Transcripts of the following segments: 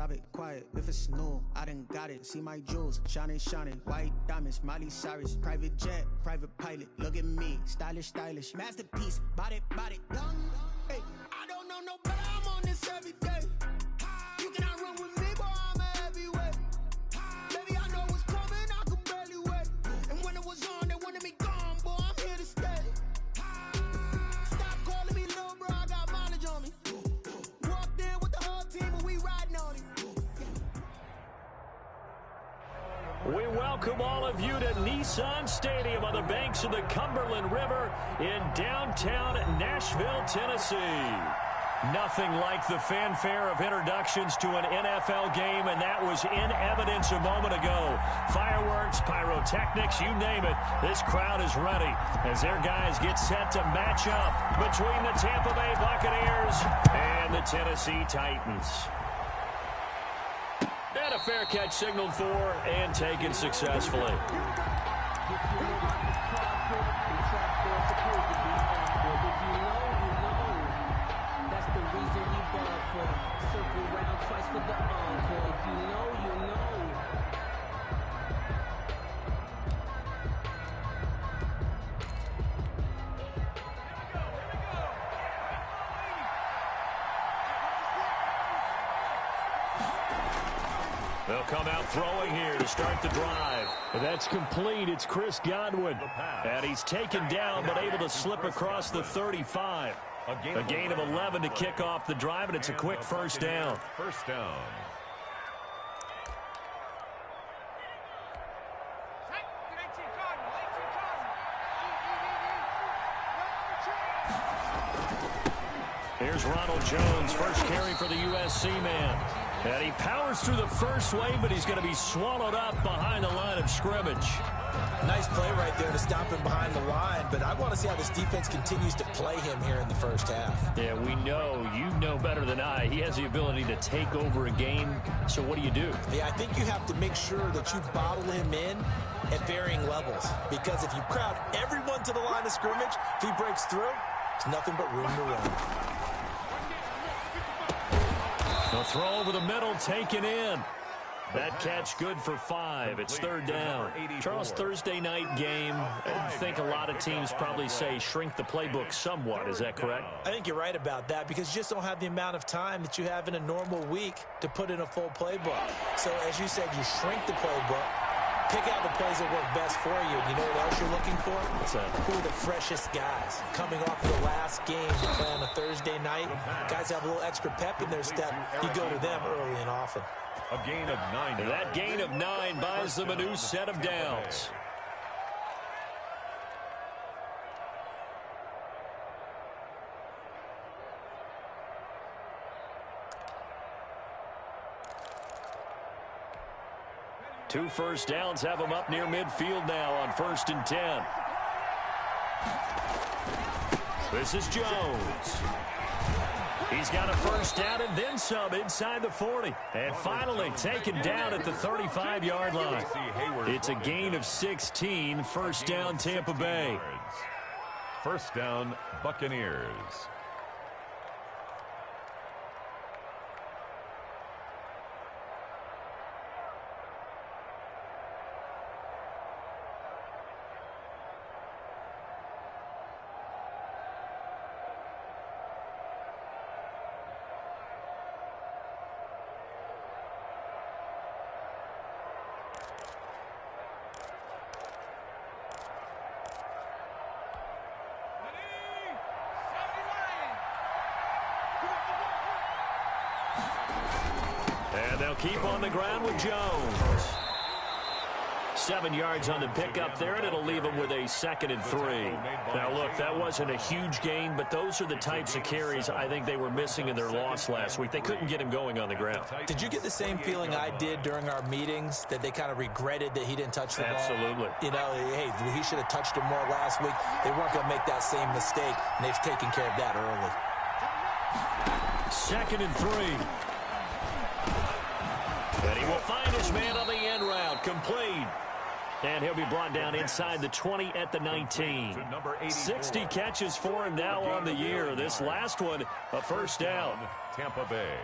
Stop it, quiet, if it's new, I done got it. See my jewels, shining, shining, white diamonds, Miley Cyrus. Private jet, private pilot, look at me, stylish, stylish. Masterpiece, body, body, young. Hey, I don't know no better, I'm on this every day. You cannot run with me, boy, I'm a heavyweight. Baby, I know what's coming, I could barely wait. And when it was on, they wanted me gone, boy, I'm here to stay. Stop calling me little bro, I got mileage on me. Walked in with the whole team and we riding on it. We welcome all of you to Nissan Stadium on the banks of the Cumberland River in downtown Nashville, Tennessee. Nothing like the fanfare of introductions to an NFL game, and that was in evidence a moment ago. Fireworks, pyrotechnics, you name it. This crowd is ready as their guys get set to match up between the Tampa Bay Buccaneers and the Tennessee Titans. And a fair catch signaled for and taken successfully. They'll come out throwing here to start the drive. That's complete. It's Chris Godwin. And he's taken down but able to slip across the 35. A gain of 11 to kick off the drive, and it's a quick first down. First down. Here's Ronald Jones, first carry for the USC man. And he powers through the first wave, but he's going to be swallowed up behind the line of scrimmage. Nice play right there to stop him behind the line, but I want to see how this defense continues to play him here in the first half. Yeah, we know, you know better than I, he has the ability to take over a game, so what do you do? Yeah, I think you have to make sure that you bottle him in at varying levels, because if you crowd everyone to the line of scrimmage, if he breaks through, there's nothing but room to run. The throw over the middle, taken in. That catch good for 5. It's third down. Charles, Thursday night game, I think a lot of teams probably say shrink the playbook somewhat. Is that correct? I think you're right about that because you just don't have the amount of time that you have in a normal week to put in a full playbook. So, as you said, you shrink the playbook, pick out the plays that work best for you. You know what else you're looking for? What's that? Who are the freshest guys? Coming off of the last game to play on a Thursday night, guys have a little extra pep in their step. You go to them early and often. A gain of 9. That gain of 9 buys them a new set of downs. Two first downs have them up near midfield now on 1st and 10. This is Jones. He's got a first down and then some inside the 40. And finally taken down at the 35-yard line. It's a gain of 16. First down, Tampa Bay. First down, Buccaneers. And they'll keep on the ground with Jones. 7 yards on the pickup there, and it'll leave them with a 2nd and 3. Now, look, that wasn't a huge gain, but those are the types of carries I think they were missing in their loss last week. They couldn't get him going on the ground. Did you get the same feeling I did during our meetings, that they kind of regretted that he didn't touch the ball? Absolutely. You know, hey, he should have touched him more last week. They weren't going to make that same mistake, and they've taken care of that early. 2nd and 3. And he will find his man on the end route, complete. And he'll be brought down inside the 20 at the 19. 60 catches for him now on the year. This last one, a first down. Tampa Bay.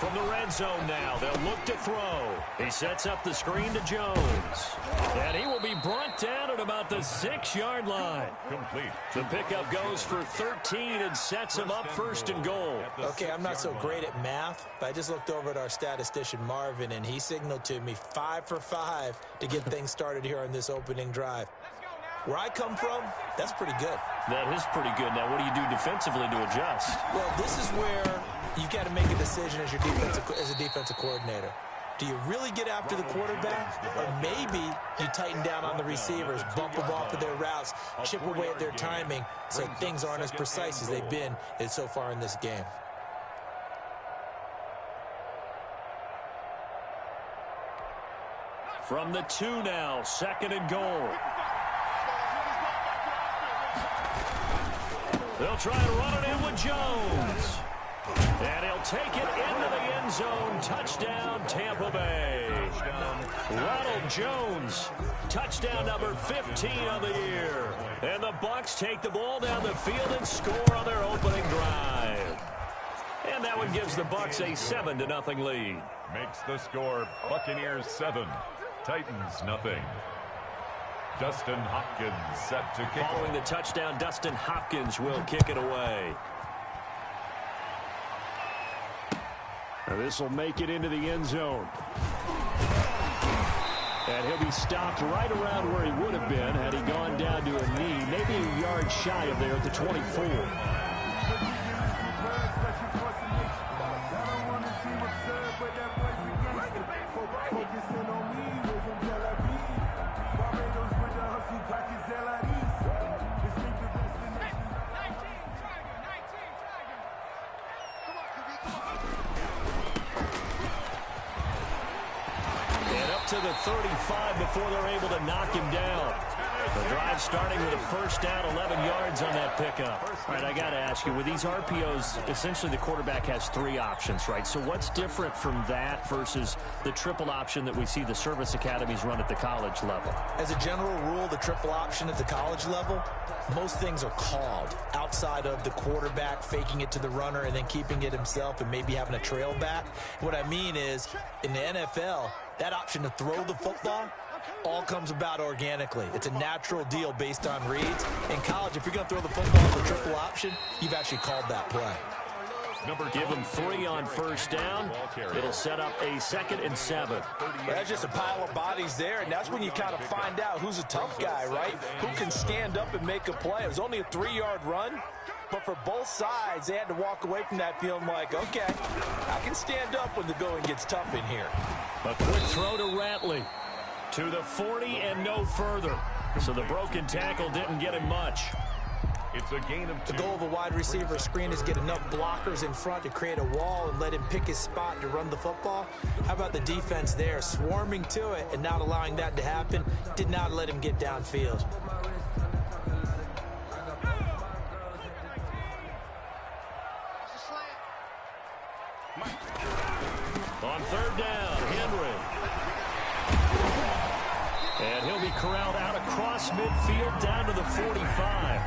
from the red zone now. They'll look to throw. He sets up the screen to Jones. And he will be brought down at about the 6-yard line. Complete. The pickup goes for 13 and sets him up first and goal. Okay, I'm not so great at math, but I just looked over at our statistician, Marvin, and he signaled to me 5 for 5 to get things started here on this opening drive. Where I come from, that's pretty good. That is pretty good. Now, what do you do defensively to adjust? Well, this is where you got to make a decision as a defensive coordinator. Do you really get after the quarterback? Or maybe you tighten down on the receivers, bump them off of their routes, chip away at their timing so things aren't as precise as they've been so far in this game. From the 2 now, 2nd and goal. They'll try and run it in with Jones. And he'll take it into the end zone. Touchdown, Tampa Bay. Ronald Jones, touchdown number 15 of the year. And the Bucs take the ball down the field and score on their opening drive. And that one gives the Bucs a 7-0 lead. Makes the score Buccaneers 7, Titans nothing. Dustin Hopkins set to kick. Following the touchdown, Dustin Hopkins will kick it away. Now this will make it into the end zone. And he'll be stopped right around where he would have been had he gone down to a knee, maybe a yard shy of there at the 24. To the 35 before they're able to knock him down. The drive starting with a first down, 11 yards on that pickup. All right, I got to ask you, with these RPOs, essentially the quarterback has 3 options, right? So what's different from that versus the triple option that we see the service academies run at the college level? As a general rule, the triple option at the college level, most things are called outside of the quarterback faking it to the runner and then keeping it himself and maybe having a trail back. What I mean is, in the NFL, that option to throw the football all comes about organically. It's a natural deal based on reads. In college, if you're going to throw the football as a triple option, you've actually called that play. Give him 3 on first down. It'll set up a 2nd and 7. That's just a pile of bodies there, and that's when you kind of find out who's a tough guy, right? Who can stand up and make a play. It was only a 3-yard run, but for both sides, they had to walk away from that feeling like, okay, I can stand up when the going gets tough in here. A quick throw to Ratley. To the 40 and no further. So the broken tackle didn't get him much. It's a gain of 2. The goal of a wide receiver screen is get enough blockers in front to create a wall and let him pick his spot to run the football. How about the defense there, swarming to it and not allowing that to happen? Did not let him get downfield. On 3rd down, Henry. And he'll be corralled out across midfield down to the 45.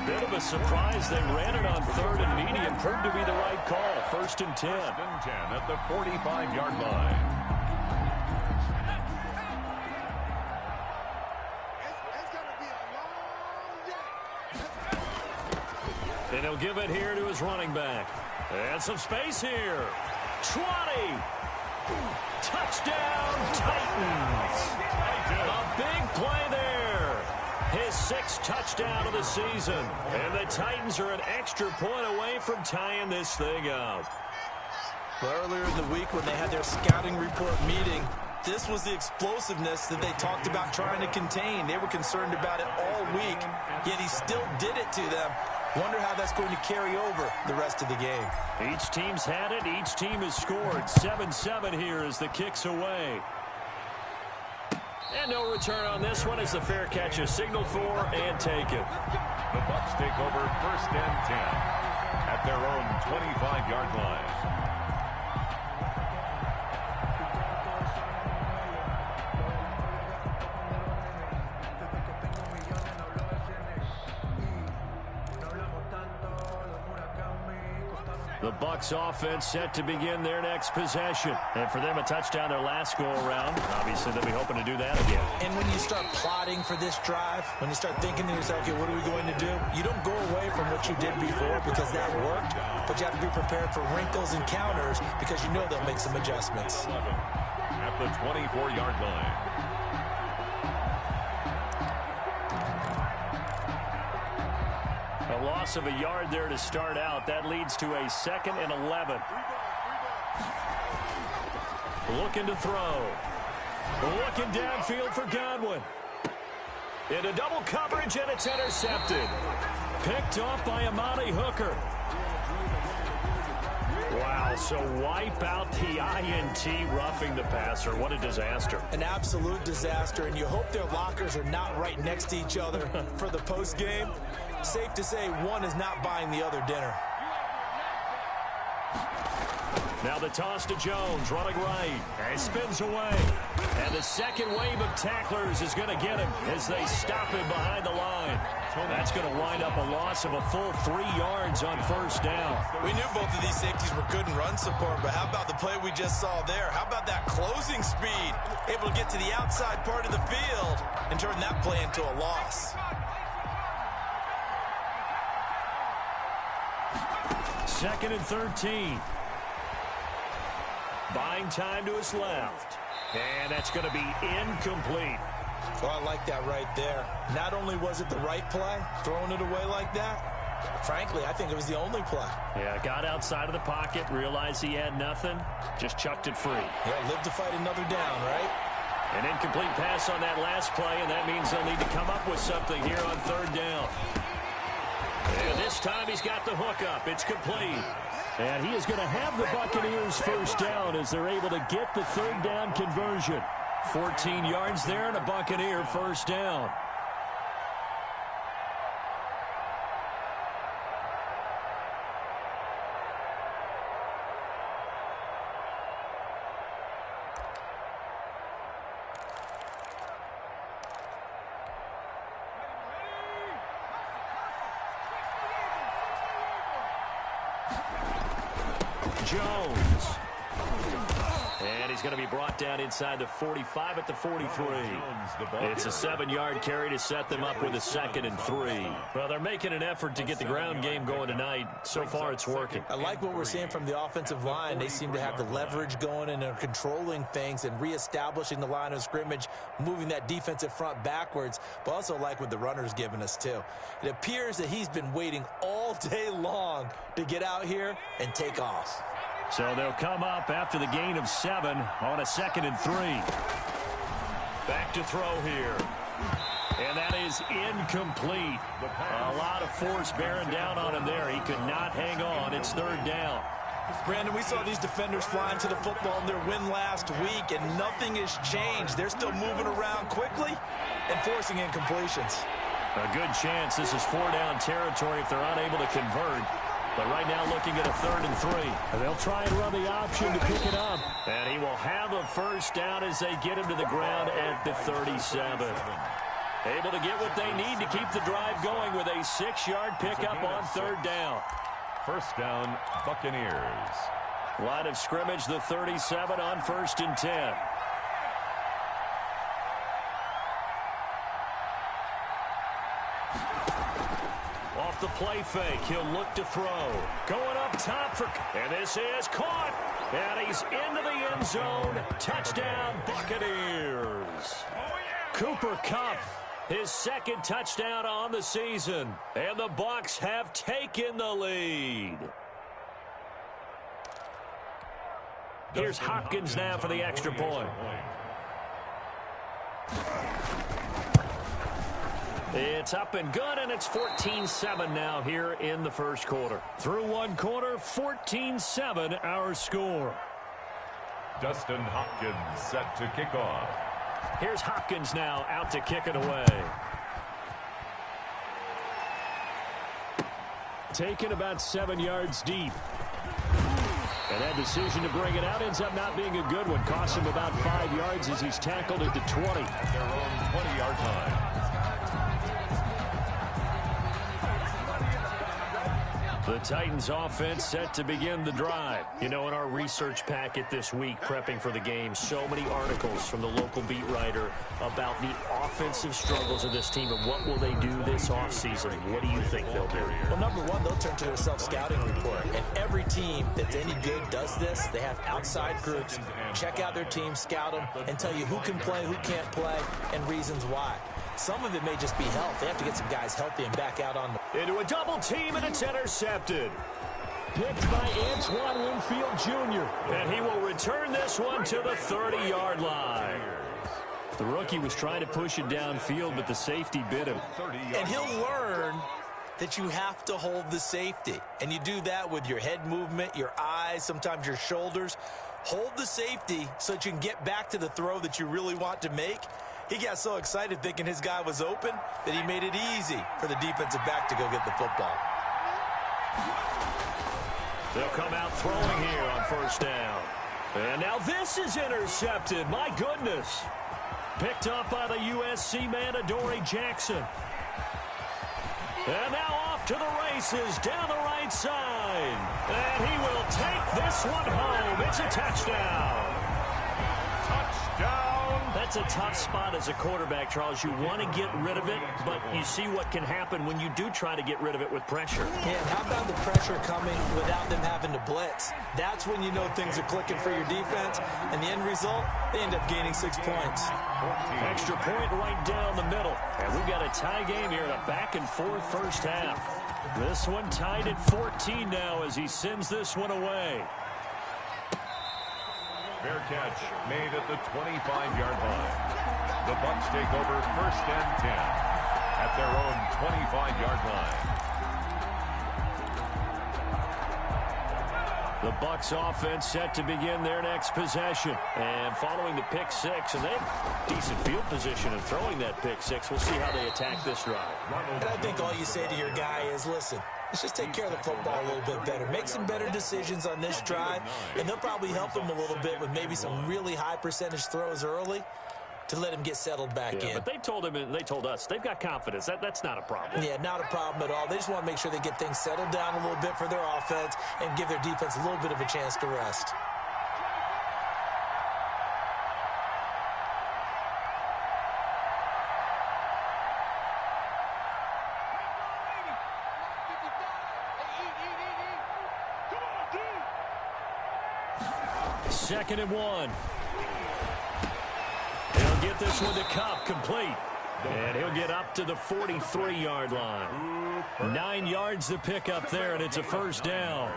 Bit of a surprise. They ran it on 3rd and medium. Proved to be the right call. 1st and 10. 1st and 10 at the 45-yard line. And he'll give it here to his running back. And some space here. 20. Touchdown, Titans. A big play there. His 6th touchdown of the season. And the Titans are an extra point away from tying this thing up. Well, earlier in the week when they had their scouting report meeting, this was the explosiveness that they talked about trying to contain. They were concerned about it all week, yet he still did it to them. Wonder how that's going to carry over the rest of the game. Each team's had it. Each team has scored. 7-7 here as the kick's away. And no return on this one as the fair catch is signaled for and taken. The Bucs take over 1st and 10 at their own 25-yard line. The Bucs offense set to begin their next possession. And for them, a touchdown their last go-around. Obviously, they'll be hoping to do that again. And when you start plotting for this drive, when you start thinking to yourself, okay, what are we going to do? You don't go away from what you did before because that worked, but you have to be prepared for wrinkles and counters because you know they'll make some adjustments. At the 24-yard line. A loss of a yard there to start out. That leads to a 2nd and 11. Looking to throw. Looking downfield for Godwin. Into double coverage, and it's intercepted. Picked off by Amani Hooker. Wow, so wipe out the INT, roughing the passer. What a disaster. An absolute disaster, and you hope their lockers are not right next to each other for the postgame. Safe to say one is not buying the other dinner. Now the toss to Jones, running right. And he spins away. And the second wave of tacklers is going to get him as they stop him behind the line. That's going to wind up a loss of a full 3 yards on first down. We knew both of these safeties were good in run support, but how about the play we just saw there? How about that closing speed? Able to get to the outside part of the field and turn that play into a loss. 2nd and 13. Buying time to his left. And that's going to be incomplete. Oh, I like that right there. Not only was it the right play, throwing it away like that, frankly, I think it was the only play. Yeah, got outside of the pocket, realized he had nothing, just chucked it free. Yeah, live to fight another down, right? An incomplete pass on that last play, and that means they'll need to come up with something here on 3rd down. And this time he's got the hook up. It's complete. And he is going to have the Buccaneers first down as they're able to get the 3rd down conversion. 14 yards there and a Buccaneer first down. Jones. And he's going to be brought down inside the 45 at the 43. It's a 7-yard carry to set them up with a 2nd and 3. Well, they're making an effort to get the ground game going tonight. So far, it's working. I like what we're seeing from the offensive line. They seem to have the leverage going and are controlling things and reestablishing the line of scrimmage, moving that defensive front backwards, but also like what the runner's given us, too. It appears that he's been waiting all day long to get out here and take off. So they'll come up after the gain of 7 on a 2nd and 3. Back to throw here. And that is incomplete. A lot of force bearing down on him there. He could not hang on. It's 3rd down. Brandon, we saw these defenders flying to the football in their win last week, and nothing has changed. They're still moving around quickly and forcing incompletions. A good chance this is 4-down territory if they're unable to convert. But right now looking at a 3rd and 3. And they'll try and run the option to pick it up. And he will have a first down as they get him to the ground at the 37. Able to get what they need to keep the drive going with a 6-yard pickup on 3rd down. First down, Buccaneers. Line of scrimmage, the 37 on 1st and 10. Off the play fake, he'll look to throw. Going up top for, and this is caught. And he's into the end zone. Touchdown, Buccaneers. Cooper Kupp, his 2nd touchdown on the season. And the Bucs have taken the lead. Here's Hopkins now for the extra point. It's up and good, and it's 14-7 now here in the first quarter. Through one quarter, 14-7 our score. Dustin Hopkins set to kick off. Here's Hopkins now out to kick it away. Taken about 7 yards deep. And that decision to bring it out ends up not being a good one. Costs him about 5 yards as he's tackled at the 20. At their own 20-yard line. The Titans offense set to begin the drive. You know, in our research packet this week, prepping for the game, so many articles from the local beat writer about the offensive struggles of this team and what will they do this offseason. What do you think they'll do? Well, number one, they'll turn to their self-scouting report. And every team that's any good does this. They have outside groups, check out their team, scout them, and tell you who can play, who can't play, and reasons why. Some of it may just be health. They have to get some guys healthy and back out on the... Into a double team, and it's intercepted. Picked by Antoine Winfield Jr. And he will return this one to the 30-yard line. The rookie was trying to push it downfield, but the safety bit him. And he'll learn that you have to hold the safety. And you do that with your head movement, your eyes, sometimes your shoulders. Hold the safety so that you can get back to the throw that you really want to make. He got so excited thinking his guy was open that he made it easy for the defensive back to go get the football. They'll come out throwing here on first down. And now this is intercepted. My goodness. Picked up by the USC man, Adoree Jackson. And now off to the races down the right side. And he will take this one home. It's a touchdown. Touchdown. That's a tough spot as a quarterback, Charles. You want to get rid of it, but you see what can happen when you do try to get rid of it with pressure. Yeah, how about the pressure coming without them having to blitz? That's when you know things are clicking for your defense, and the end result, they end up gaining 6 points. Extra point right down the middle. And we've got a tie game here in a back-and-forth first half. This one tied at 14 now as he sends this one away. Fair catch made at the 25-yard line. The Bucs take over first and 10 at their own 25-yard line. The Bucs offense set to begin their next possession. And following the pick six, and they have decent field position in throwing that pick six. We'll see how they attack this drive. And I think all you say to your guy is, listen, let's just take care of the football a little bit better. Make some better decisions on this drive, and they'll probably help him a little bit with maybe some really high percentage throws early to let him get settled back in. But they told him, and they told us, they've got confidence. That's not a problem. Yeah, not a problem at all. They just want to make sure they get things settled down a little bit for their offense and give their defense a little bit of a chance to rest. Second and one. He'll get this one to Cup, complete. And he'll get up to the 43-yard line. 9 yards to pick up there, and it's a first down.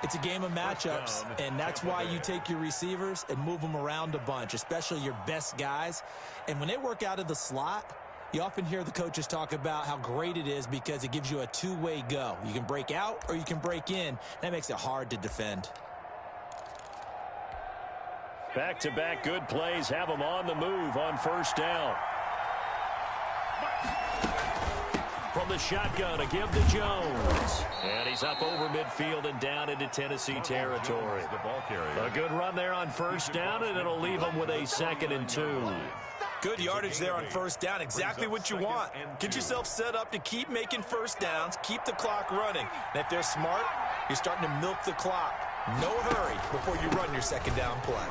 It's a game of matchups, and that's why you take your receivers and move them around a bunch, especially your best guys. And when they work out of the slot, you often hear the coaches talk about how great it is because it gives you a two-way go. You can break out or you can break in. That makes it hard to defend. Back-to-back good plays have them on the move on first down. From the shotgun, a give to Jones. And he's up over midfield and down into Tennessee territory. A good run there on first down, and it'll leave them with a 2nd and 2. Good yardage there on first down. Exactly what you want. Get yourself set up to keep making first downs, keep the clock running. And if they're smart, you're starting to milk the clock. No hurry before you run your second down play.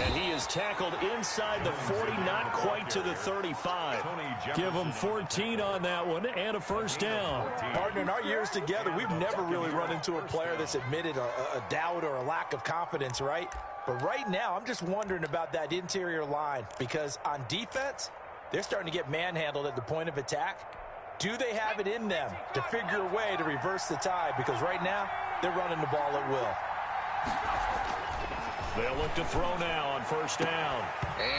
And he is tackled inside the 40, not quite to the 35. Give him 14 on that one and a first down. Partner, in our years together, we've never really run into a player that's admitted a doubt or a lack of confidence, right? But right now, I'm just wondering about that interior line because on defense, they're starting to get manhandled at the point of attack. Do they have it in them to figure a way to reverse the tide? Because right now, they're running the ball at will. They'll look to throw now on first down.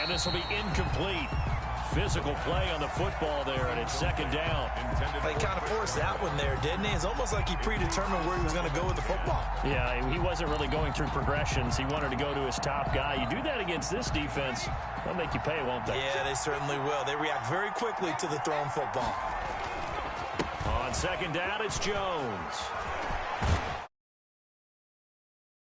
And this will be incomplete. Physical play on the football there, and it's second down. They kind of forced that one there, didn't he? It's almost like he predetermined where he was going to go with the football. Yeah, he wasn't really going through progressions. He wanted to go to his top guy. You do that against this defense, they'll make you pay, won't they? Yeah, they certainly will. They react very quickly to the thrown football. On second down, it's Jones.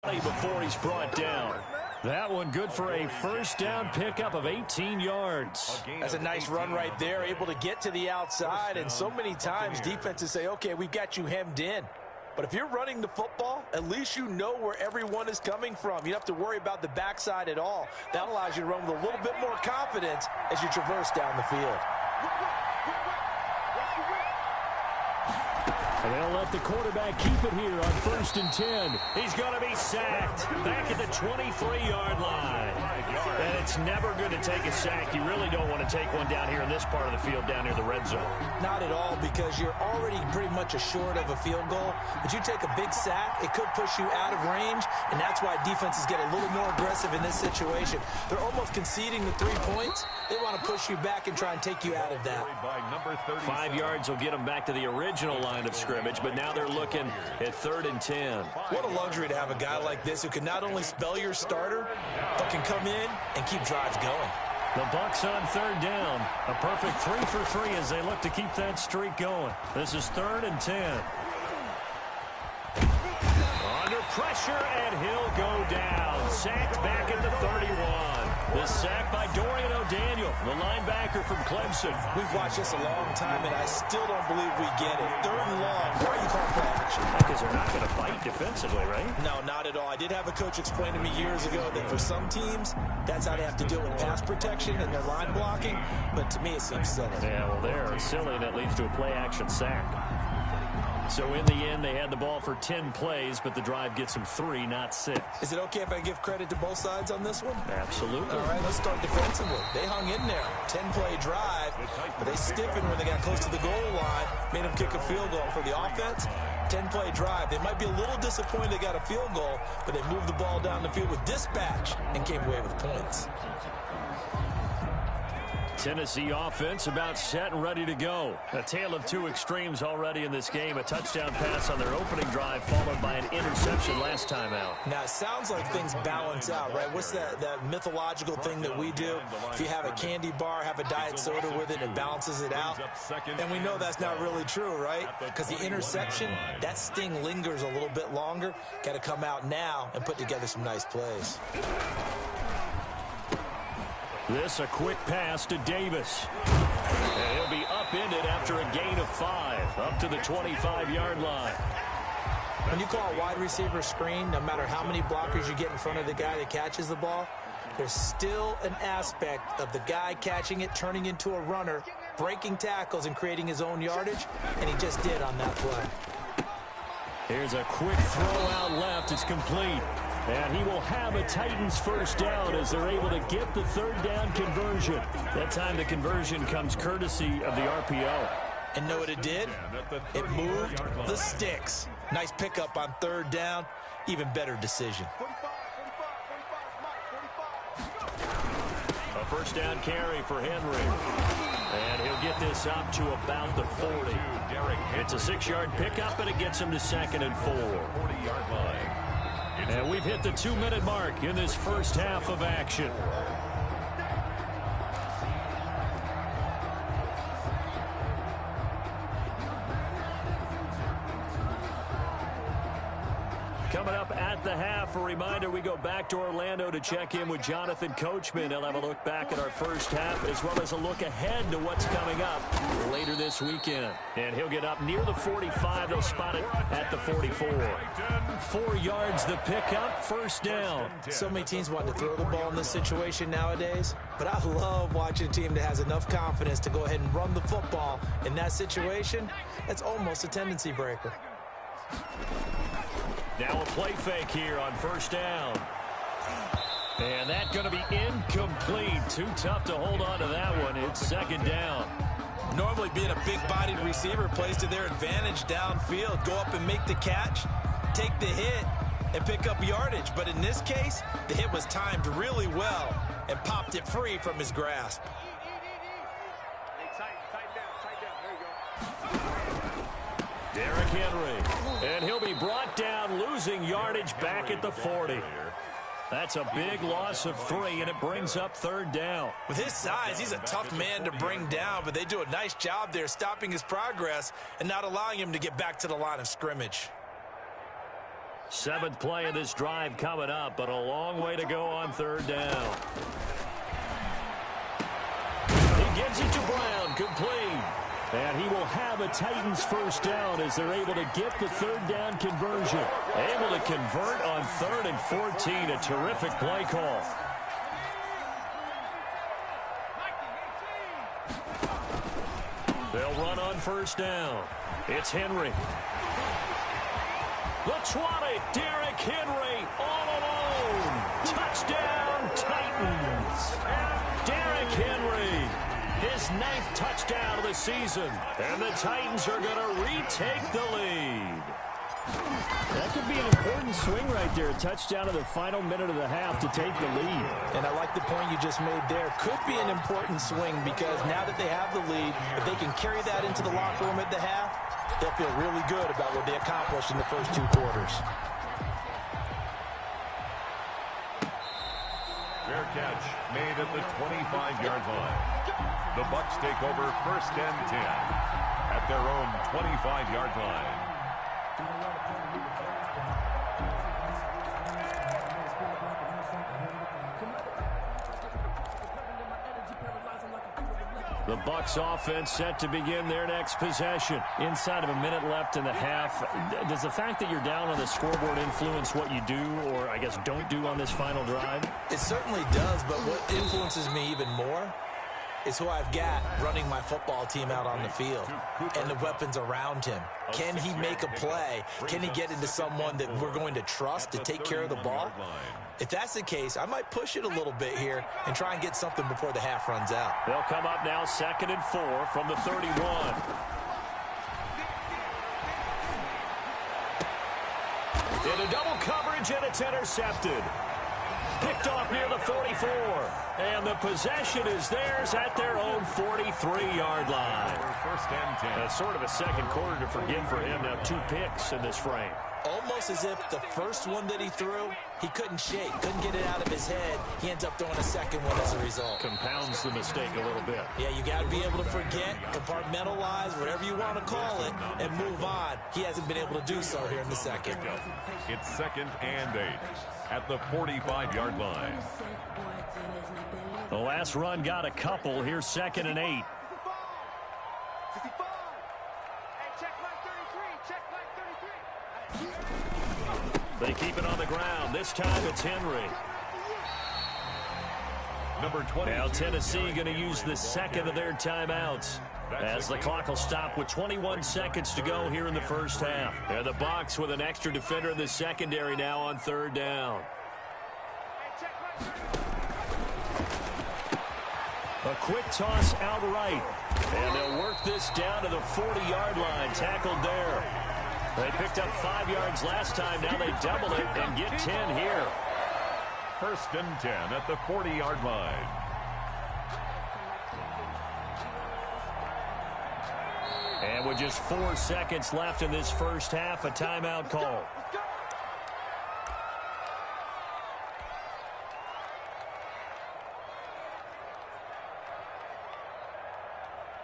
Before he's brought down. That one good for a first down pickup of 18 yards. That's a nice run right there, able to get to the outside. And so many times defenses say, okay, we've got you hemmed in. But if you're running the football, at least you know where everyone is coming from. You don't have to worry about the backside at all. That allows you to run with a little bit more confidence as you traverse down the field. And they'll let the quarterback keep it here on 1st and 10. He's going to be sacked back at the 23-yard line. And it's never going to take a sack. You really don't want to take one down here in this part of the field, down near the red zone. Not at all, because you're already pretty much assured of a field goal. But you take a big sack, it could push you out of range, and that's why defenses get a little more aggressive in this situation. They're almost conceding the 3 points. They want to push you back and try and take you out of that. 5 yards will get them back to the original line of scrimmage, but now they're looking at 3rd and 10. What a luxury to have a guy like this who can not only spell your starter, but can come in and keep drives going. The Bucs on 3rd down. A perfect 3 for 3 as they look to keep that streak going. This is 3rd and 10. Under pressure, and he'll go down. Sacked back at the 31. The sack by Dorian O'Daniel, the linebacker from Clemson. We've watched this a long time, and I still don't believe we get it. 3rd and long. Why are you calling play action? Because they're not going to fight defensively, right? No, not at all. I did have a coach explain to me years ago that for some teams, that's how they have to deal with pass protection and their line blocking. But to me, it seems silly. Yeah, well, they're silly, and it leads to a play-action sack. So in the end, they had the ball for 10 plays, but the drive gets them 3, not 6. Is it okay if I give credit to both sides on this one? Absolutely. All right, let's start defensively. They hung in there. 10-play drive, but they stiffened when they got close to the goal line, made them kick a field goal. For the offense, 10-play drive. They might be a little disappointed they got a field goal, but they moved the ball down the field with dispatch and came away with points. Tennessee offense about set and ready to go. A tale of two extremes already in this game. A touchdown pass on their opening drive followed by an interception last time out. Now, it sounds like things balance out, right? What's that mythological thing that we do? If you have a candy bar, have a diet soda with it, it balances it out. And we know that's not really true, right? Because the interception, that sting lingers a little bit longer. Got to come out now and put together some nice plays. This a quick pass to Davis. And he'll be upended after a gain of 5, up to the 25-yard line. When you call a wide receiver screen, no matter how many blockers you get in front of the guy that catches the ball, there's still an aspect of the guy catching it, turning into a runner, breaking tackles and creating his own yardage, and he just did on that play. Here's a quick throw out left. It's complete. And he will have a Titans first down as they're able to get the third down conversion. That time the conversion comes courtesy of the RPO. And know what it did? It moved the sticks. Nice pickup on third down. Even better decision. A first down carry for Henry. And he'll get this up to about the 40. It's a 6-yard pickup, and it gets him to 2nd and 4. 40-yard line. And we've hit the 2-minute mark in this first half of action. Coming up at the half, a reminder, we go back to Orlando to check in with Jonathan Coachman. He'll have a look back at our first half as well as a look ahead to what's coming up later this weekend. And he'll get up near the 45. They'll spot it at the 44. 4 yards the pickup, first down. So many teams want to throw the ball in this situation nowadays, but I love watching a team that has enough confidence to go ahead and run the football. In that situation, it's almost a tendency breaker. Now a play fake here on first down. And that's going to be incomplete. Too tough to hold on to that one. It's second down. Normally being a big-bodied receiver plays to their advantage downfield. Go up and make the catch, take the hit, and pick up yardage. But in this case, the hit was timed really well and popped it free from his grasp. Derrick Henry, and he'll be brought down, losing yardage back at the 40. That's a big loss of 3, and it brings up third down. With his size, he's a tough man to bring down, but they do a nice job there stopping his progress and not allowing him to get back to the line of scrimmage. Seventh play of this drive coming up, but a long way to go on third down. He gives it to Brown, complete. And he will have a Titans first down as they're able to get the third down conversion. Able to convert on 3rd and 14. A terrific play call. They'll run on first down. It's Henry. The 20, Derrick Henry, all alone. Touchdown, Titans. Derrick Henry, his 9th touchdown of the season. And the Titans are going to retake the lead. That could be an important swing right there. A touchdown of the final minute of the half to take the lead. And I like the point you just made there. Could be an important swing because now that they have the lead, if they can carry that into the locker room at the half, they'll feel really good about what they accomplished in the first 2 quarters. Fair catch made at the 25-yard line. The Bucs take over 1st and 10 at their own 25-yard line. The Bucs offense set to begin their next possession. Inside of a minute left in the half, does the fact that you're down on the scoreboard influence what you do or, I guess, don't do on this final drive? It certainly does, but what influences me even more is who I've got running my football team out on the field and the weapons around him. Can he make a play? Can he get into someone that we're going to trust to take care of the ball? If that's the case, I might push it a little bit here and try and get something before the half runs out. They'll come up now 2nd and 4 from the 31. In a double coverage, and it's intercepted. Picked off near the 44. And the possession is theirs at their own 43-yard line. 1st and 10. That's sort of a second quarter to forgive for him. Now 2 picks in this frame. Almost as if the first one that he threw, he couldn't shake, couldn't get it out of his head. He ends up throwing a second one as a result. Compounds the mistake a little bit. Yeah, you got to be able to forget, compartmentalize, whatever you want to call it, and move on. He hasn't been able to do so here in the second. It's 2nd and 8 at the 45-yard line. The last run got a couple. Here's 2nd and 8. They keep it on the ground. This time it's Henry. Number 20. Now Tennessee going to use the second of their timeouts as the clock will stop with 21 seconds to go here in the first half. And the Bucs with an extra defender in the secondary now on 3rd down. A quick toss outright. And they'll work this down to the 40-yard line. Tackled there. They picked up 5 yards last time. Now they double it and get 10 here. 1st and 10 at the 40-yard line. And with just 4 seconds left in this first half, a timeout call.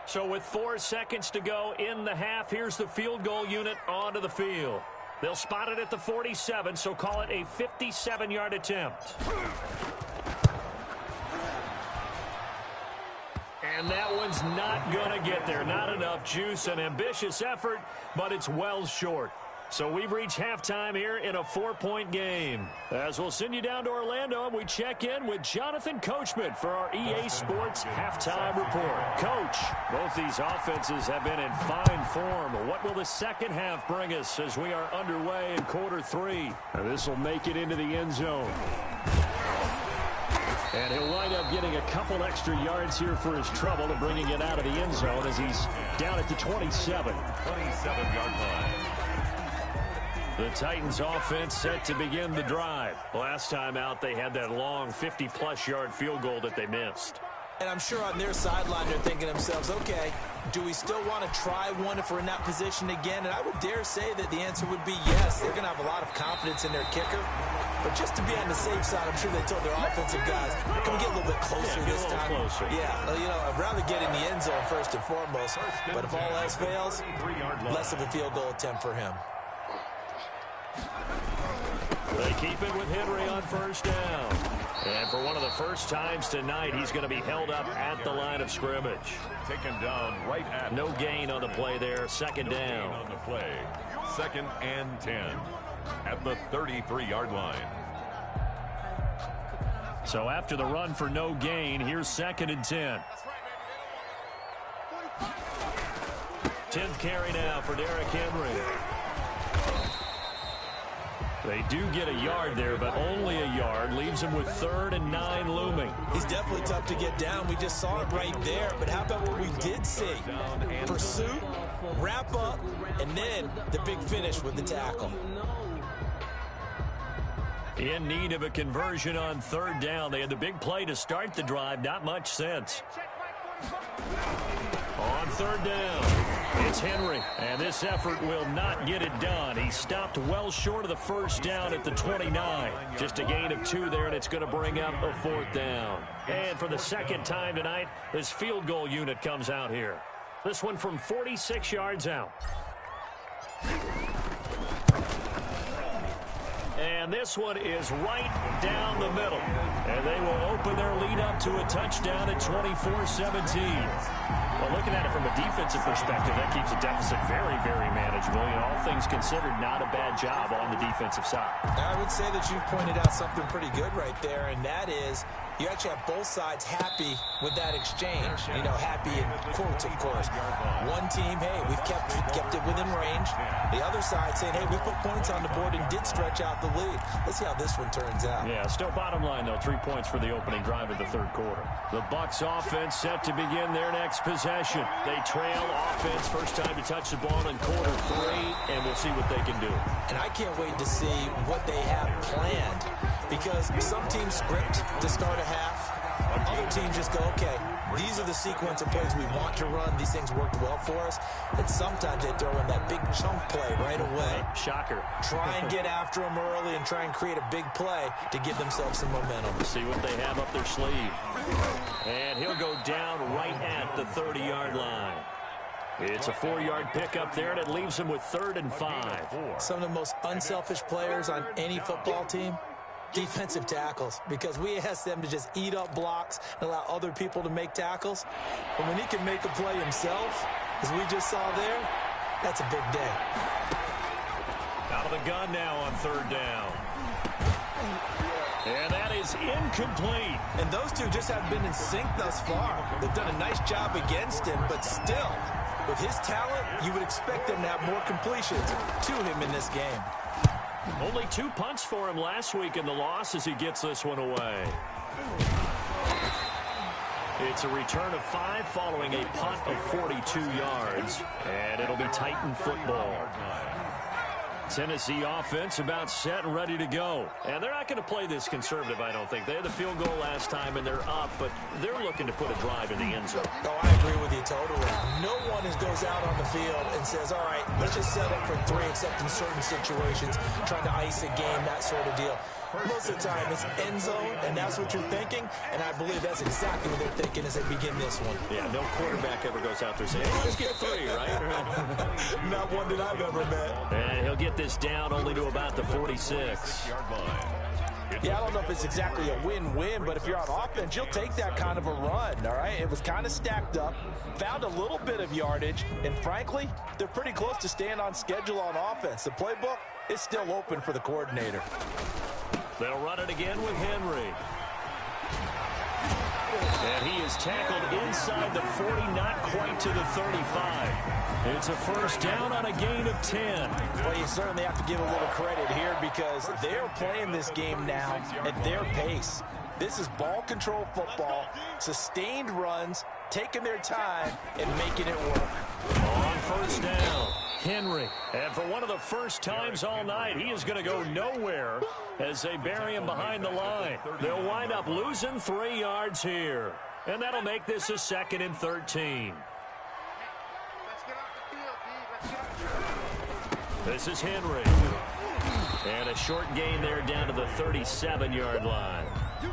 So with 4 seconds to go in the half, here's the field goal unit onto the field. They'll spot it at the 47, so call it a 57-yard attempt. And that one's not going to get there. Not enough juice. An ambitious effort, but it's well short. So we've reached halftime here in a 4-point game. As we'll send you down to Orlando, we check in with Jonathan Coachman for our EA Sports Halftime Report. Coach, both these offenses have been in fine form. What will the second half bring us as we are underway in quarter 3? And this will make it into the end zone. And he'll wind up getting a couple extra yards here for his trouble and bringing it out of the end zone as he's down at the 27. 27-yard line. The Titans offense set to begin the drive. Last time out, they had that long 50-plus yard field goal that they missed. And I'm sure on their sideline they're thinking to themselves, okay, do we still want to try one if we're in that position again? And I would dare say that the answer would be yes. They're going to have a lot of confidence in their kicker. But just to be on the safe side, I'm sure they told their offensive guys, come get a little bit closer this time. Closer. Yeah, you know, I'd rather get in the end zone first and foremost. But if all else fails, less of a field goal attempt for him. They keep it with Henry on first down. And for one of the first times tonight, he's going to be held up at the line of scrimmage. Taken down right at. No gain on the play there. Second down. On the play. 2nd and 10 at the 33-yard line. So after the run for no gain, here's 2nd and 10. 10th carry now for Derrick Henry. They do get a yard there, but only a yard. Leaves him with 3rd and 9 looming. He's definitely tough to get down. We just saw it right there. But how about what we did see? Pursuit, wrap up, and then the big finish with the tackle. In need of a conversion on 3rd down. They had the big play to start the drive. Not much sense. On 3rd down, it's Henry, and this effort will not get it done. He stopped well short of the first down at the 29. Just a gain of 2 there, and it's going to bring up a 4th down. And for the second time tonight, this field goal unit comes out here. This one from 46 yards out. And this one is right down the middle. And they will open their lead up to a touchdown at 24-17. Well, looking at it from a defensive perspective, that keeps the deficit very, very manageable. All things considered, not a bad job on the defensive side. I would say that you've pointed out something pretty good right there, and that is you actually have both sides happy with that exchange. Happy in quotes, of course. One team, hey, we've kept it within range. The other side saying, hey, we put points on the board and did stretch out the lead. Let's see how this one turns out. Yeah, still bottom line, though, 3 points for the opening drive of the 3rd quarter. The Bucs offense set to begin their next possession. They trail offense, first time to touch the ball in quarter 3, and we'll see what they can do. And I can't wait to see what they have planned, because some teams script to start a half. Other teams just go, okay, these are the sequence of plays we want to run. These things worked well for us. And sometimes they throw in that big chunk play right away. Shocker. Try and get after them early and try and create a big play to give themselves some momentum. See what they have up their sleeve. And he'll go down right at the 30-yard line. It's a 4-yard pickup there, and it leaves him with 3rd and 5. Some of the most unselfish players on any football team, defensive tackles, because we ask them to just eat up blocks and allow other people to make tackles. But when he can make a play himself, as we just saw there, that's a big day. Out of the gun now on 3rd down. And that is incomplete. And those two just haven't been in sync thus far. They've done a nice job against him, but still, with his talent, you would expect them to have more completions to him in this game. Only 2 punts for him last week in the loss as he gets this one away. It's a return of 5 following a punt of 42 yards. And it'll be Titan football. Tennessee offense about set and ready to go. And they're not going to play this conservative, I don't think. They had the field goal last time, and they're up, but they're looking to put a drive in the end zone. Oh, I agree with you totally. No one goes out on the field and says, all right, let's just set up for 3, except in certain situations, trying to ice a game, that sort of deal. Most of the time, it's end zone, and that's what you're thinking, and I believe that's exactly what they're thinking as they begin this one. Yeah, no quarterback ever goes out there saying, hey, let's get 3, right? Not one that I've ever met. And he'll get this down only to about the 46. Yeah, I don't know if it's exactly a win-win, but if you're on offense, you'll take that kind of a run, all right? It was kind of stacked up, found a little bit of yardage, and frankly, they're pretty close to staying on schedule on offense. The playbook is still open for the coordinator. They'll run it again with Henry. And he is tackled inside the 40, not quite to the 35. It's a first down on a gain of 10. Well, you certainly have to give a little credit here because they're playing this game now at their pace. This is ball control football, sustained runs, taking their time, and making it work. On first down, Henry. And for one of the first times all night, he is going to go nowhere as they bury him behind the line. They'll wind up losing 3 yards here. And that'll make this a 2nd and 13. This is Henry. And a short gain there down to the 37-yard line.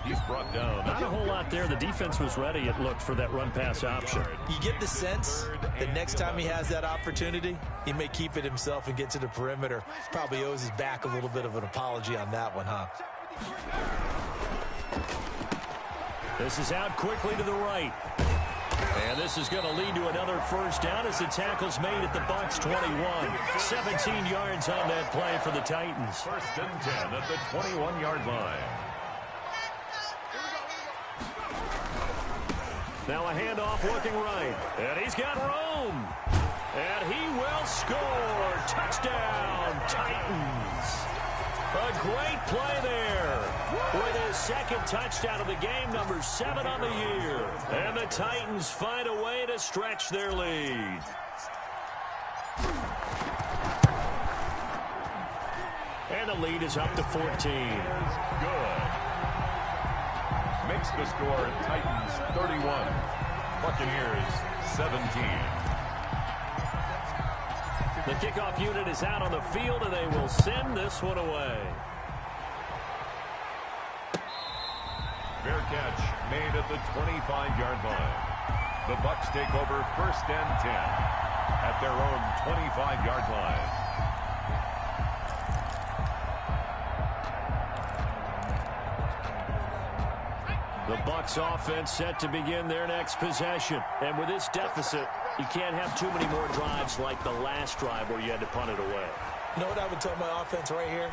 He's brought down. Not a whole lot there. The defense was ready, it looked, for that run-pass option. You get the sense that next time he has that opportunity, he may keep it himself and get to the perimeter. Probably owes his back a little bit of an apology on that one, huh? This is out quickly to the right. And this is going to lead to another first down as the tackle's made at the Bucs 21. 17 yards on that play for the Titans. First and 10 at the 21-yard line. Now a handoff looking right. And he's got room. And he will score. Touchdown, Titans. A great play there. With his second touchdown of the game, number 7 on the year. And the Titans find a way to stretch their lead. And the lead is up to 14. Good. Makes the score Titans 31. Buccaneers 17. The kickoff unit is out on the field, and they will send this one away. Fair catch made at the 25-yard line. The Bucs take over first and 10 at their own 25-yard line. The Bucs offense set to begin their next possession. And with this deficit, you can't have too many more drives like the last drive where you had to punt it away. You know what I would tell my offense right here?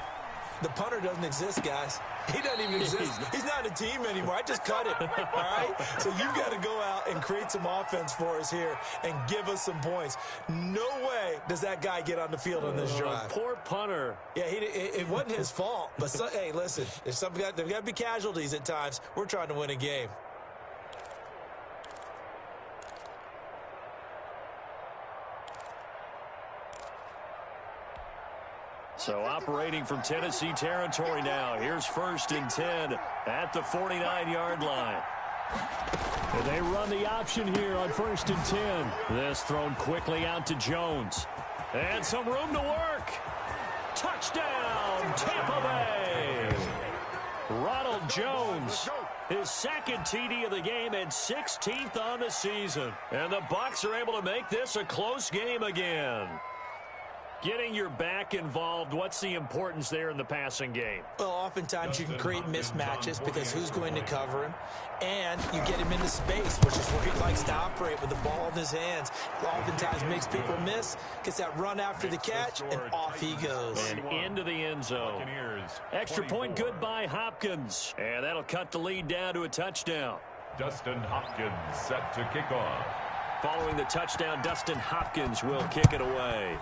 The punter doesn't exist, guys. He doesn't even exist. He's not a team anymore. I just cut him, all right? So you've got to go out and create some offense for us here and give us some points. No way does that guy get on the field on this drive. Poor punter. Yeah, it wasn't his fault. But, hey, listen, there's got to be casualties at times. We're trying to win a game. So operating from Tennessee territory now. Here's first and 10 at the 49-yard line. And they run the option here on first and 10. This thrown quickly out to Jones. And some room to work. Touchdown, Tampa Bay. Ronald Jones, his second TD of the game and 16th on the season. And the Bucs are able to make this a close game again. Getting your back involved, what's the importance there in the passing game? Well, oftentimes you can create mismatches because who's going to cover him, and you get him into space, which is where he likes to operate with the ball in his hands. Oftentimes makes people miss, gets that run after the catch, and off he goes. And into the end zone. Extra point good by Hopkins, and that'll cut the lead down to a touchdown. Dustin Hopkins set to kick off. Following the touchdown, Dustin Hopkins will kick it away.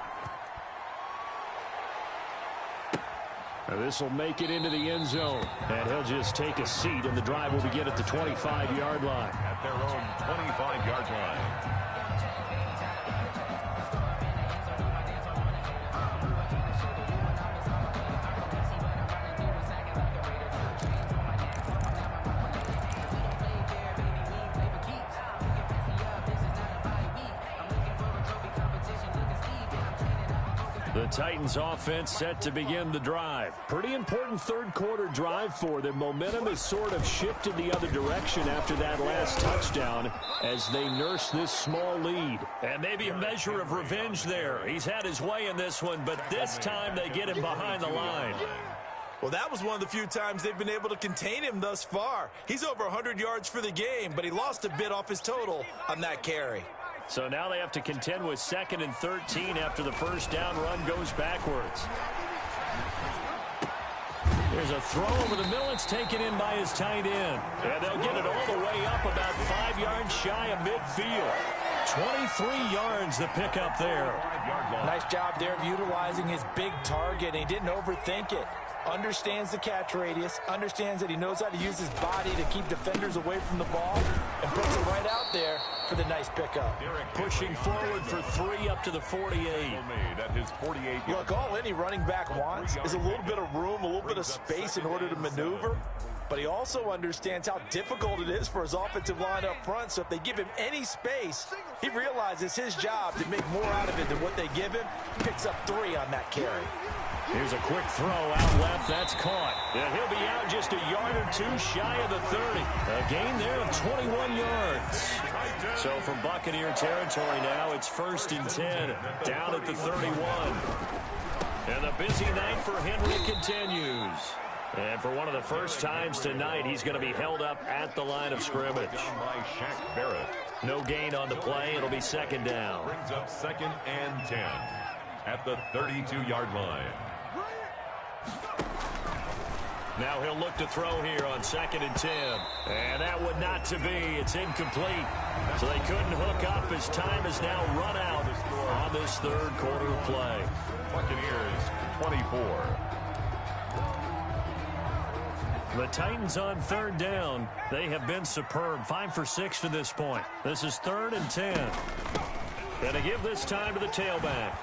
Now this will make it into the end zone. And he'll just take a seat, and the drive will begin at the 25-yard line. At their own 25-yard line. The Titans offense set to begin the drive. Pretty important third quarter drive for them. Momentum has sort of shifted the other direction after that last touchdown as they nurse this small lead. And maybe a measure of revenge there. He's had his way in this one, but this time they get him behind the line. Well, that was one of the few times they've been able to contain him thus far. He's over 100 yards for the game, but he lost a bit off his total on that carry. So now they have to contend with 2nd and 13 after the first down run goes backwards. There's a throw over the middle. It's taken in by his tight end. And they'll get it all the way up about 5 yards shy of midfield. 23 yards the pickup there. Nice job there of utilizing his big target. He didn't overthink it. Understands the catch radius, understands that he knows how to use his body to keep defenders away from the ball, and puts it right out there for the nice pickup. Pushing forward for 3 up to the 48. Look, all any running back wants is a little bit of room, a little bit of space in order to maneuver, but he also understands how difficult it is for his offensive line up front, so if they give him any space, he realizes his job to make more out of it than what they give him. Picks up 3 on that carry. Here's a quick throw out left. That's caught. And he'll be out just a yard or two shy of the 30. A gain there of 21 yards. So from Buccaneer territory now, it's 1st and 10, down at the 31. And the busy night for Henry continues. And for one of the first times tonight, he's going to be held up at the line of scrimmage. By Shaq Barrett. No gain on the play. It'll be 2nd down. Brings up 2nd and 10 at the 32-yard line. Now he'll look to throw here on 2nd and 10. And that would not to be. It's incomplete. So they couldn't hook up as time has now run out on this 3rd quarter of play. Buccaneers 24. The Titans on 3rd down. They have been superb. 5 for 6 to this point. This is 3rd and 10. Going to give this time to the tailback.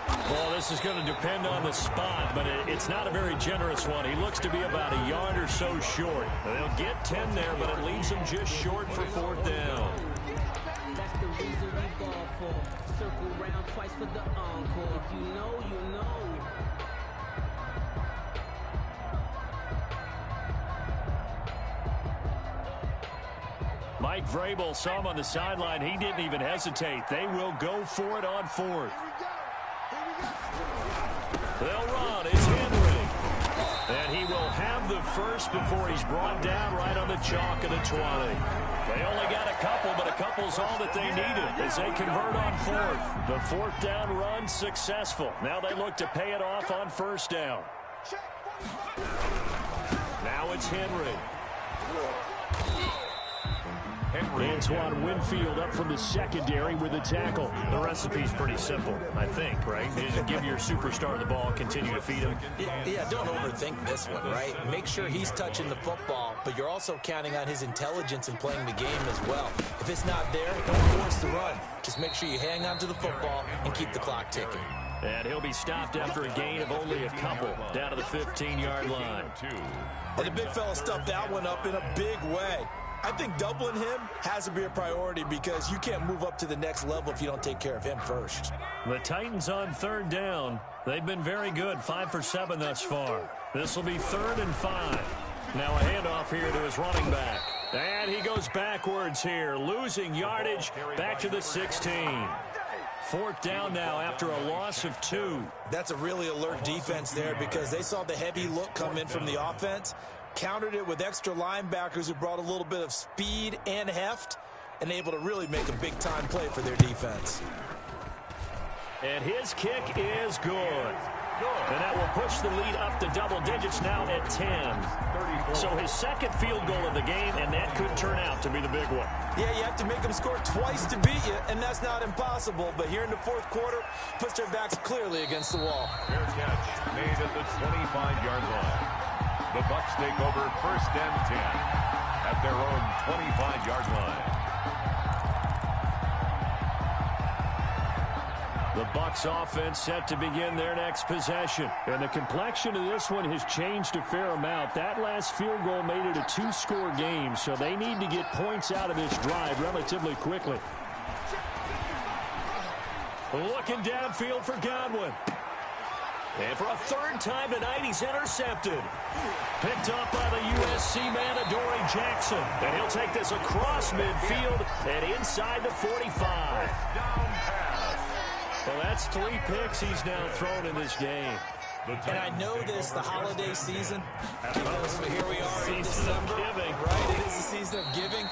Well, this is going to depend on the spot, but it's not a very generous one. He looks to be about a yard or so short. They'll get 10 there, but it leaves them just short for 4th down. That's the reason we ball for. Circle round twice for the encore. If you know, you know. Mike Vrabel saw him on the sideline. He didn't even hesitate. They will go for it on 4th. They'll run. It's Henry. And he will have the first before he's brought down right on the chalk of the 20. They only got a couple, but a couple's all that they needed as they convert on 4th. The 4th down run successful. Now they look to pay it off on 1st down. Now it's Henry. Antoine Winfield up from the secondary with the tackle. The recipe's pretty simple, I think, right? You just give your superstar the ball, continue to feed him. Yeah, don't overthink this one, right? Make sure he's touching the football, but you're also counting on his intelligence in playing the game as well. If it's not there, don't force the run. Just make sure you hang on to the football and keep the clock ticking. And he'll be stopped after a gain of only a couple down to the 15-yard line. And the big fella stuffed that one up in a big way. I think doubling him has to be a priority because you can't move up to the next level if you don't take care of him first. The Titans on 3rd down. They've been very good, 5 for 7 thus far. This will be 3rd and 5. Now a handoff here to his running back. And he goes backwards here, losing yardage back to the 16. 4th down now after a loss of 2. That's a really alert defense there because they saw the heavy look come in from the offense, countered it with extra linebackers who brought a little bit of speed and heft, and able to really make a big-time play for their defense. And his kick is good. And that will push the lead up to double digits now at 10. So his 2nd field goal of the game, and that could turn out to be the big one. Yeah, you have to make them score twice to beat you, and that's not impossible. But here in the 4th quarter, puts their backs clearly against the wall. Fair catch made at the 25-yard line. The Bucs take over 1st and 10 at their own 25-yard line. The Bucs offense set to begin their next possession. And the complexion of this one has changed a fair amount. That last field goal made it a 2-score game, so they need to get points out of this drive relatively quickly. Looking downfield for Godwin. And for a 3rd time tonight, he's intercepted. Picked up by the USC man, Adoree Jackson. And he'll take this across midfield and inside the 45. Well, that's 3 picks he's now thrown in this game. And I know this, the holiday season, because here we are in December, giving. right? It is the season of giving.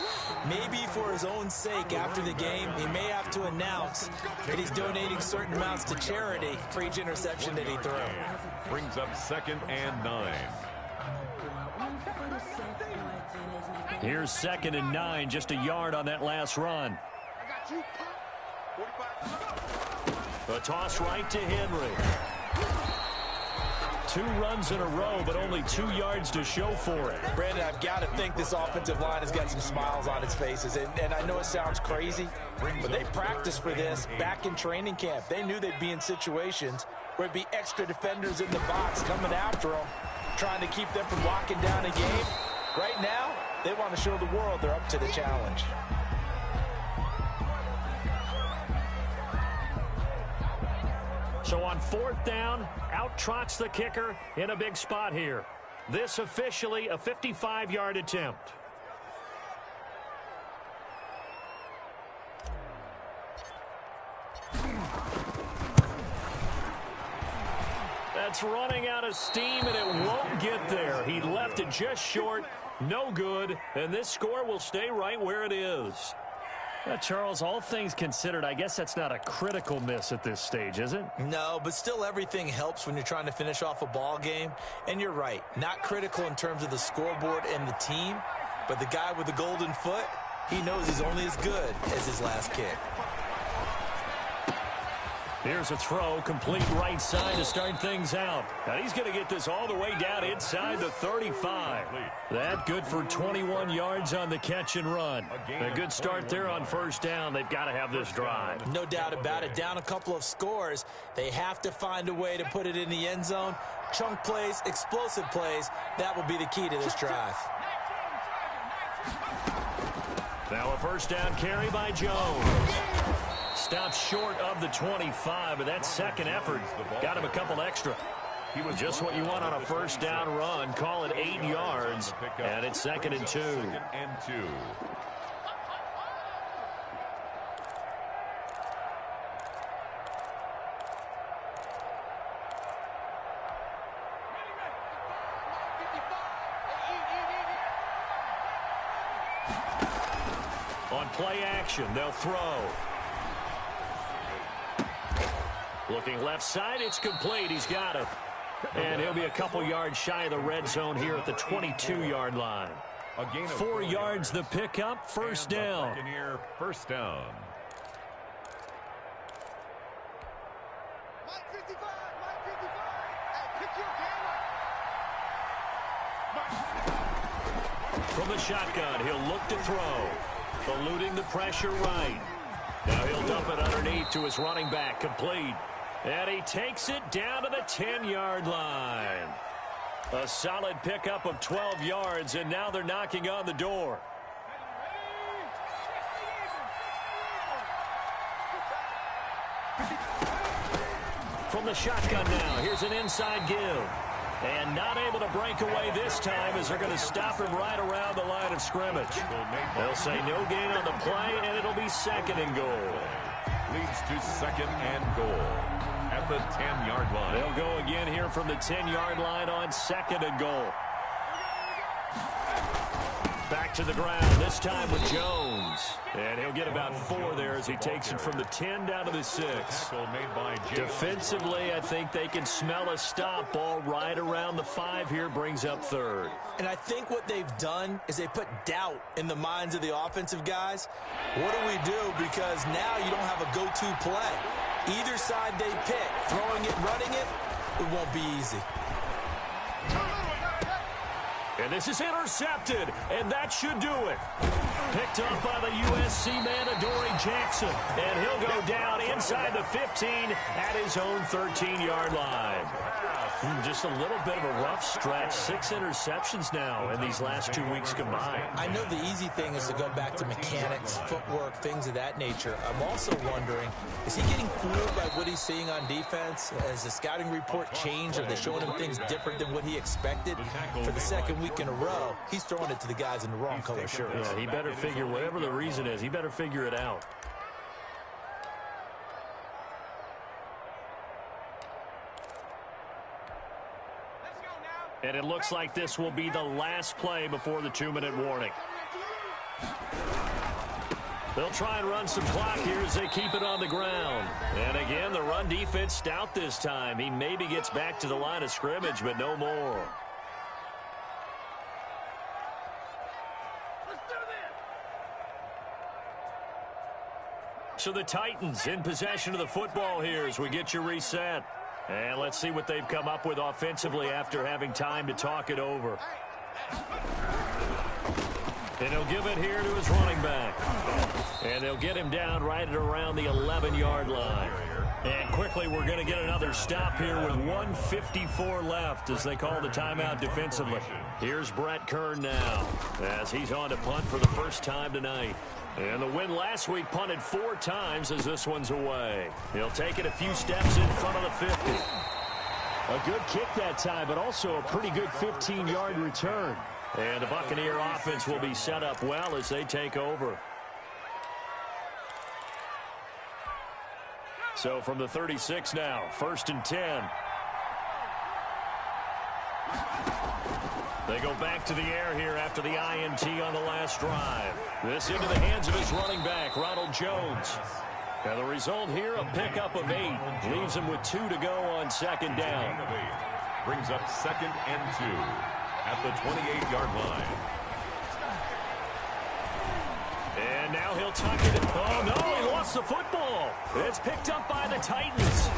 Maybe for his own sake, after the game, he may have to announce that he's donating certain amounts to charity for each interception that he threw. Brings up 2nd and 9. Here's 2nd and 9, just a yard on that last run. A toss right to Henry. 2 runs in a row, but only 2 yards to show for it. Brandon, I've got to think this offensive line has got some smiles on its faces. And I know it sounds crazy, but they practiced for this back in training camp. They knew they'd be in situations where it'd be extra defenders in the box coming after them, trying to keep them from locking down a game. Right now, they want to show the world they're up to the challenge. So on 4th down, out-trots the kicker in a big spot here. This officially a 55-yard attempt. That's running out of steam, and it won't get there. He left it just short, no good, and this score will stay right where it is. Charles, all things considered, I guess that's not a critical miss at this stage, is it? No, but still everything helps when you're trying to finish off a ball game. And you're right, not critical in terms of the scoreboard and the team, but the guy with the golden foot, he knows he's only as good as his last kick. Here's a throw, complete right side to start things out. Now he's going to get this all the way down inside the 35. That good for 21 yards on the catch and run. A good start there on first down. They've got to have this drive. No doubt about it. Down a couple of scores. They have to find a way to put it in the end zone. Chunk plays, explosive plays. That will be the key to this drive. Now a first down carry by Jones. Stopped short of the 25, but that second effort got him a couple extra. Just what you want on a first down run. Call it 8 yards, and it's 2nd and 2. On play action, they'll throw. Looking left side, it's complete. He's got it. And he'll be a couple yards shy of the red zone here at the 22-yard line. 4 yards the pickup, first down. First down. From the shotgun, he'll look to throw. Eluding the pressure right. Now he'll dump it underneath to his running back, complete. And he takes it down to the 10-yard line. A solid pickup of 12 yards, and now they're knocking on the door. From the shotgun now, here's an inside give. And not able to break away this time as they're going to stop him right around the line of scrimmage. They'll say no gain on the play, and it'll be 2nd and goal. Leads to 2nd and goal at the 10-yard line. They'll go again here from the 10-yard line on 2nd and goal. Back to the ground, this time with Jones. And he'll get about 4 there as he takes it from the 10 down to the 6. Defensively, I think they can smell a stop. Ball right around the 5 here, brings up 3rd. And I think what they've done is they put doubt in the minds of the offensive guys. What do we do? Because now you don't have a go-to play. Either side they pick, throwing it, running it, it won't be easy. And this is intercepted, and that should do it. Picked up by the USC man, Adoree Jackson. And he'll go down inside the 15 at his own 13-yard line. Just a little bit of a rough stretch. 6 interceptions now in these last 2 weeks combined. I know the easy thing is to go back to mechanics, footwork, things of that nature. I'm also wondering, is he getting fooled by what he's seeing on defense? Has the scouting report changed? Are they showing him things different than what he expected? For the second week in a row, he's throwing it to the guys in the wrong color shirts. Yeah, he better figure, whatever the reason is, he better figure it out. And it looks like this will be the last play before the 2-minute warning. They'll try and run some clock here as they keep it on the ground. And again, the run defense stout this time. He maybe gets back to the line of scrimmage, but no more. So the Titans in possession of the football here as we get you reset. And let's see what they've come up with offensively after having time to talk it over. And he'll give it here to his running back. And they'll get him down right at around the 11-yard line. And quickly, we're going to get another stop here with 1:54 left as they call the timeout defensively. Here's Brett Kern now as he's on to punt for the first time tonight. And the win last week punted 4 times as this one's away. He'll take it a few steps in front of the 50. A good kick that time, but also a pretty good 15-yard return. And the Buccaneer offense will be set up well as they take over. So from the 36 now, 1st and 10. They go back to the air here after the INT on the last drive. This into the hands of his running back, Ronald Jones. Now the result here, a pickup of 8. Leaves him with 2 to go on 2nd down. Brings up 2nd and 2 at the 28-yard line. And now he'll tuck it in. Oh, no, he lost the football. It's picked up by the Titans.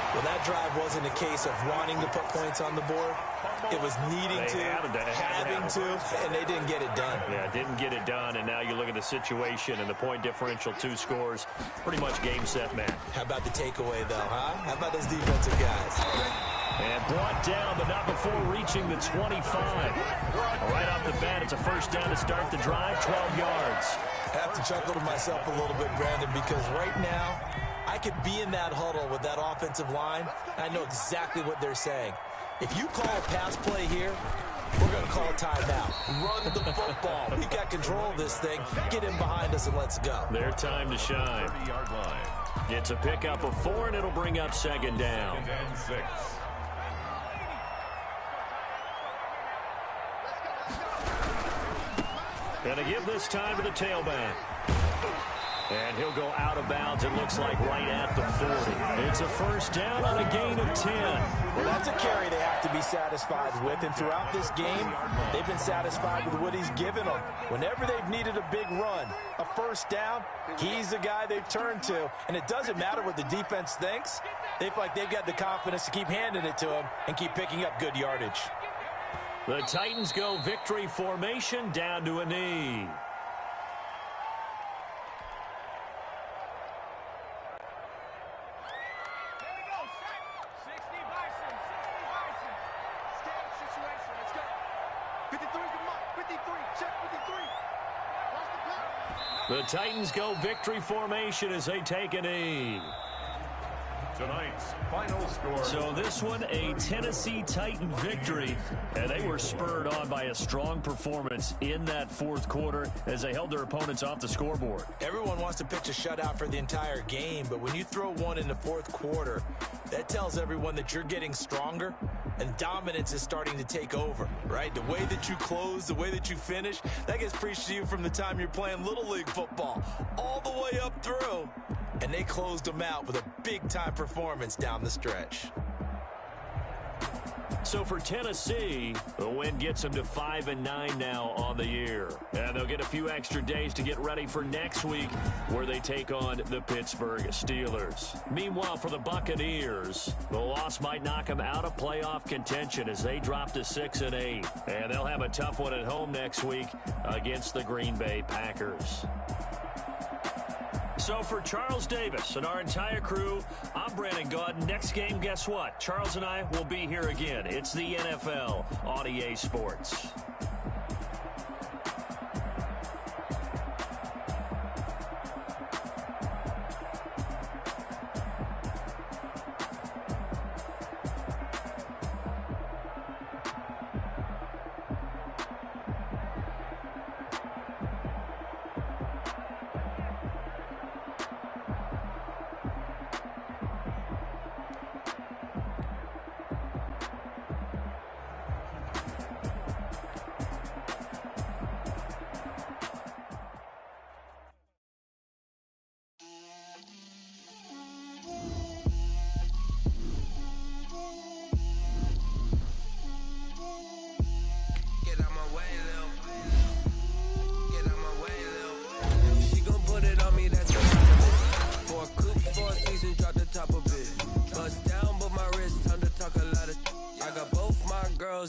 Well, that drive wasn't a case of wanting to put points on the board. It was needing to, having to, and they didn't get it done. Yeah, didn't get it done, and now you look at the situation and the point differential, 2 scores, pretty much game, set, match. How about the takeaway, though, huh? How about those defensive guys? And brought down, but not before reaching the 25. Right off the bat, it's a 1st down to start the drive, 12 yards. I have to chuckle to myself a little bit, Brandon, because right now, I could be in that huddle with that offensive line, and I know exactly what they're saying. If you call a pass play here, we're going to call a timeout. Run the football. We've got control of this thing. Get in behind us and let's go. Their time to shine. It's a pickup of 4, and it'll bring up 2nd down. 2nd and 6. Gonna give this time to the tailback. And he'll go out of bounds, it looks like, right at the 40. It's a 1st down on a gain of 10. Well, that's a carry they have to be satisfied with. And throughout this game, they've been satisfied with what he's given them. Whenever they've needed a big run, a 1st down, he's the guy they've turned to. And it doesn't matter what the defense thinks. They feel like they've got the confidence to keep handing it to him and keep picking up good yardage. The Titans go victory formation down to a knee. The Titans go victory formation as they take a knee. Tonight's final score. So this one, a Tennessee Titan victory, and they were spurred on by a strong performance in that 4th quarter as they held their opponents off the scoreboard. Everyone wants to pitch a shutout for the entire game, but when you throw one in the 4th quarter, that tells everyone that you're getting stronger and dominance is starting to take over, right? The way that you close, the way that you finish, that gets preached to you from the time you're playing Little League football all the way up through. And they closed them out with a big-time performance down the stretch. So for Tennessee, the win gets them to 5-9 now on the year. And they'll get a few extra days to get ready for next week where they take on the Pittsburgh Steelers. Meanwhile, for the Buccaneers, the loss might knock them out of playoff contention as they drop to 6-8. And they'll have a tough one at home next week against the Green Bay Packers. So for Charles Davis and our entire crew, I'm Brandon Gaudin. Next game, guess what? Charles and I will be here again. It's the NFL on EA Sports.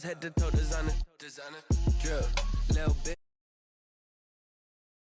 Head to toe designer, drip, little bit.